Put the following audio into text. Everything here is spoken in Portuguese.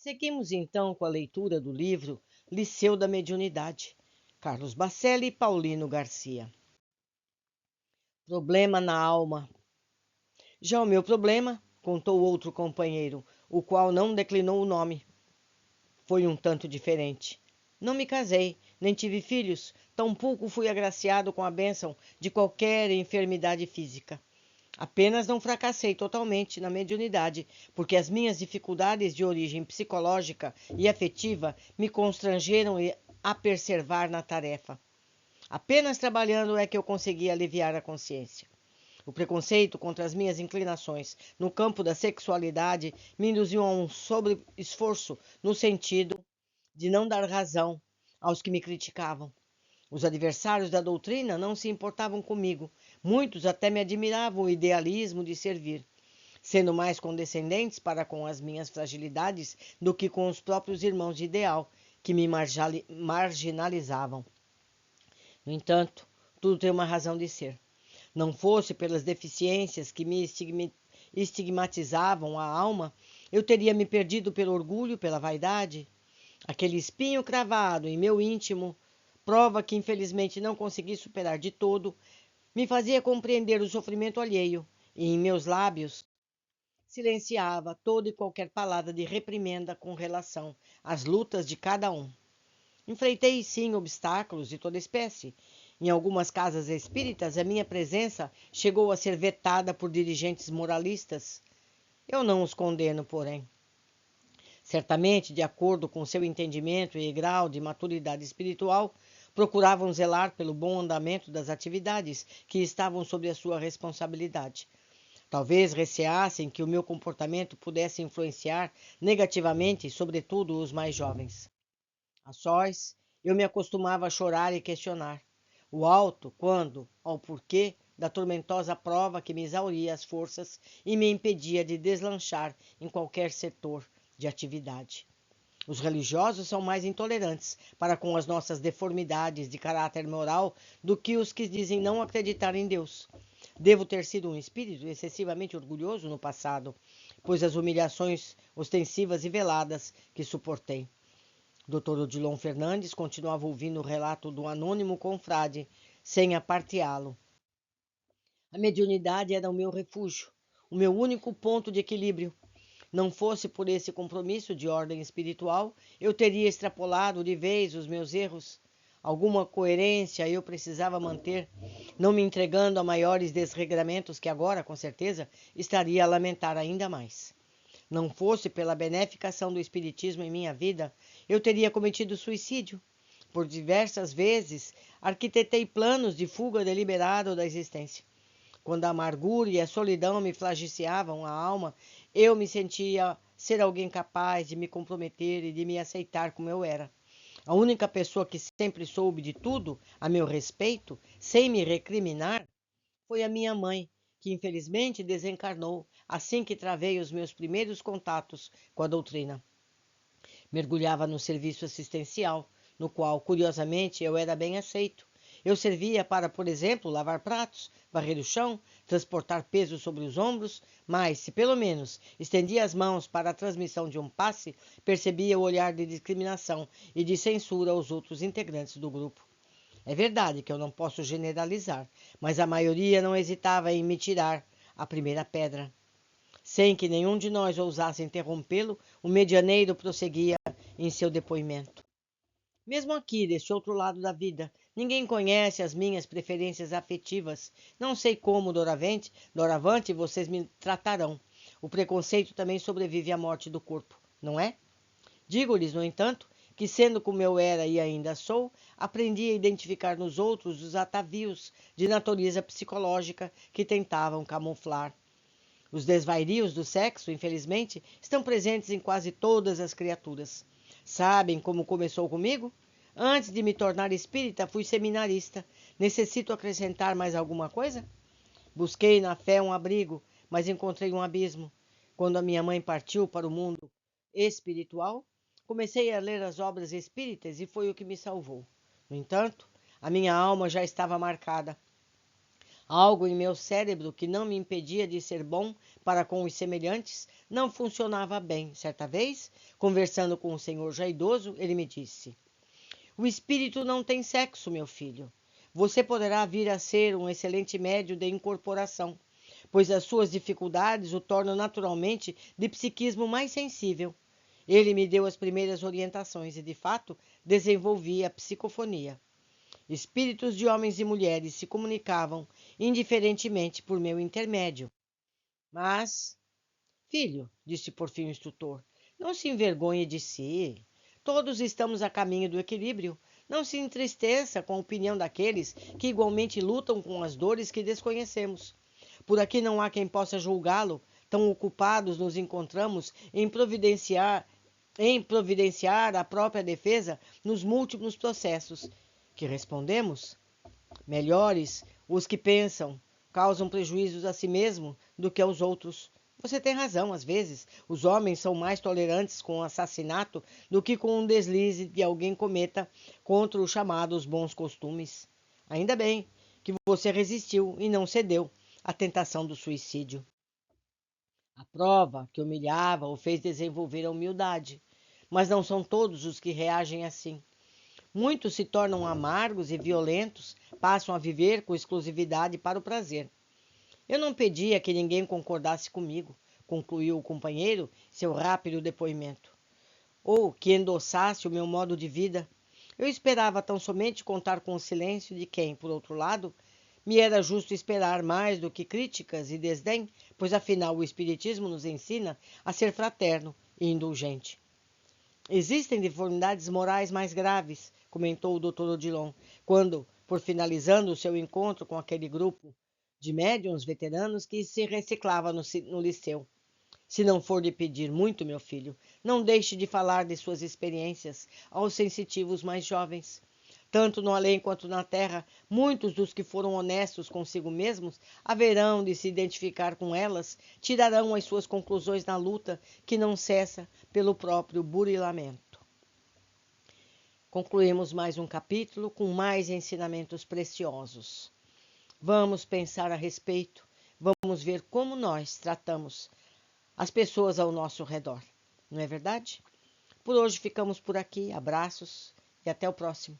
Seguimos então com a leitura do livro Liceu da Mediunidade, Carlos Bacelli e Paulino Garcia. Problema na alma. Já o meu problema, contou outro companheiro, o qual não declinou o nome, foi um tanto diferente. Não me casei, nem tive filhos, tampouco fui agraciado com a bênção de qualquer enfermidade física. Apenas não fracassei totalmente na mediunidade, porque as minhas dificuldades de origem psicológica e afetiva me constrangeram a perseverar na tarefa. Apenas trabalhando é que eu consegui aliviar a consciência. O preconceito contra as minhas inclinações no campo da sexualidade me induziu a um sobre-esforço no sentido de não dar razão aos que me criticavam. Os adversários da doutrina não se importavam comigo. Muitos até me admiravam o idealismo de servir, sendo mais condescendentes para com as minhas fragilidades do que com os próprios irmãos de ideal, que me marginalizavam. No entanto, tudo tem uma razão de ser. Não fosse pelas deficiências que me estigmatizavam a alma, eu teria me perdido pelo orgulho, pela vaidade. Aquele espinho cravado em meu íntimo, prova que infelizmente não consegui superar de todo, me fazia compreender o sofrimento alheio, e em meus lábios silenciava toda e qualquer palavra de reprimenda com relação às lutas de cada um. Enfrentei, sim, obstáculos de toda espécie. Em algumas casas espíritas, a minha presença chegou a ser vetada por dirigentes moralistas. Eu não os condeno, porém. Certamente, de acordo com seu entendimento e grau de maturidade espiritual, procuravam zelar pelo bom andamento das atividades que estavam sob a sua responsabilidade. Talvez receassem que o meu comportamento pudesse influenciar negativamente, sobretudo, os mais jovens. A sós, eu me acostumava a chorar e questionar o alto quando, ao porquê da tormentosa prova que me exauria as forças e me impedia de deslanchar em qualquer setor de atividade. Os religiosos são mais intolerantes para com as nossas deformidades de caráter moral do que os que dizem não acreditar em Deus. Devo ter sido um espírito excessivamente orgulhoso no passado, pois as humilhações ostensivas e veladas que suportei. Dr. Odilon Fernandes continuava ouvindo o relato do anônimo confrade, sem aparteá-lo. A mediunidade era o meu refúgio, o meu único ponto de equilíbrio. Não fosse por esse compromisso de ordem espiritual, eu teria extrapolado de vez os meus erros. Alguma coerência eu precisava manter, não me entregando a maiores desregramentos que agora, com certeza, estaria a lamentar ainda mais. Não fosse pela benéfica ação do Espiritismo em minha vida, eu teria cometido suicídio. Por diversas vezes, arquitetei planos de fuga deliberado da existência. Quando a amargura e a solidão me flagiciavam a alma, eu me sentia ser alguém capaz de me comprometer e de me aceitar como eu era. A única pessoa que sempre soube de tudo a meu respeito, sem me recriminar, foi a minha mãe, que infelizmente desencarnou assim que travei os meus primeiros contatos com a doutrina. Mergulhava no serviço assistencial, no qual, curiosamente, eu era bem aceito. Eu servia para, por exemplo, lavar pratos, varrer o chão, transportar peso sobre os ombros, mas, se pelo menos estendia as mãos para a transmissão de um passe, percebia o olhar de discriminação e de censura aos outros integrantes do grupo. É verdade que eu não posso generalizar, mas a maioria não hesitava em me tirar a primeira pedra. Sem que nenhum de nós ousasse interrompê-lo, o medianeiro prosseguia em seu depoimento. Mesmo aqui, deste outro lado da vida, ninguém conhece as minhas preferências afetivas. Não sei como, doravante, vocês me tratarão. O preconceito também sobrevive à morte do corpo, não é? Digo-lhes, no entanto, que sendo como eu era e ainda sou, aprendi a identificar nos outros os atavios de natureza psicológica que tentavam camuflar. Os desvairios do sexo, infelizmente, estão presentes em quase todas as criaturas. Sabem como começou comigo? Antes de me tornar espírita, fui seminarista. Necessito acrescentar mais alguma coisa? Busquei na fé um abrigo, mas encontrei um abismo. Quando a minha mãe partiu para o mundo espiritual, comecei a ler as obras espíritas e foi o que me salvou. No entanto, a minha alma já estava marcada. Algo em meu cérebro que não me impedia de ser bom para com os semelhantes não funcionava bem. Certa vez, conversando com o senhor já idoso, ele me disse: O espírito não tem sexo, meu filho. Você poderá vir a ser um excelente médio de incorporação, pois as suas dificuldades o tornam naturalmente de psiquismo mais sensível. Ele me deu as primeiras orientações e, de fato, desenvolvi a psicofonia. Espíritos de homens e mulheres se comunicavam indiferentemente por meu intermédio. Mas, filho, disse por fim o instrutor, não se envergonhe de si. Todos estamos a caminho do equilíbrio. Não se entristeça com a opinião daqueles que igualmente lutam com as dores que desconhecemos. Por aqui não há quem possa julgá-lo. Tão ocupados nos encontramos em providenciar a própria defesa nos múltiplos processos. Que respondemos? Melhores os que pensam, causam prejuízos a si mesmo do que aos outros. Você tem razão, às vezes, os homens são mais tolerantes com o assassinato do que com um deslize que alguém cometa contra os chamados bons costumes. Ainda bem que você resistiu e não cedeu à tentação do suicídio. A prova que humilhava o fez desenvolver a humildade. Mas não são todos os que reagem assim. Muitos se tornam amargos e violentos, passam a viver com exclusividade para o prazer. Eu não pedia que ninguém concordasse comigo, concluiu o companheiro seu rápido depoimento, ou que endossasse o meu modo de vida. Eu esperava tão somente contar com o silêncio de quem, por outro lado, me era justo esperar mais do que críticas e desdém, pois afinal o Espiritismo nos ensina a ser fraterno e indulgente. Existem deformidades morais mais graves, comentou o Dr. Odilon, quando, por finalizando o seu encontro com aquele grupo de médiuns veteranos que se reciclava no liceu. Se não for lhe pedir muito, meu filho, não deixe de falar de suas experiências aos sensitivos mais jovens. Tanto no além quanto na terra, muitos dos que foram honestos consigo mesmos haverão de se identificar com elas, tirarão as suas conclusões na luta que não cessa pelo próprio burilamento. Concluímos mais um capítulo com mais ensinamentos preciosos. Vamos pensar a respeito, vamos ver como nós tratamos as pessoas ao nosso redor. Não é verdade? Por hoje ficamos por aqui. Abraços e até o próximo.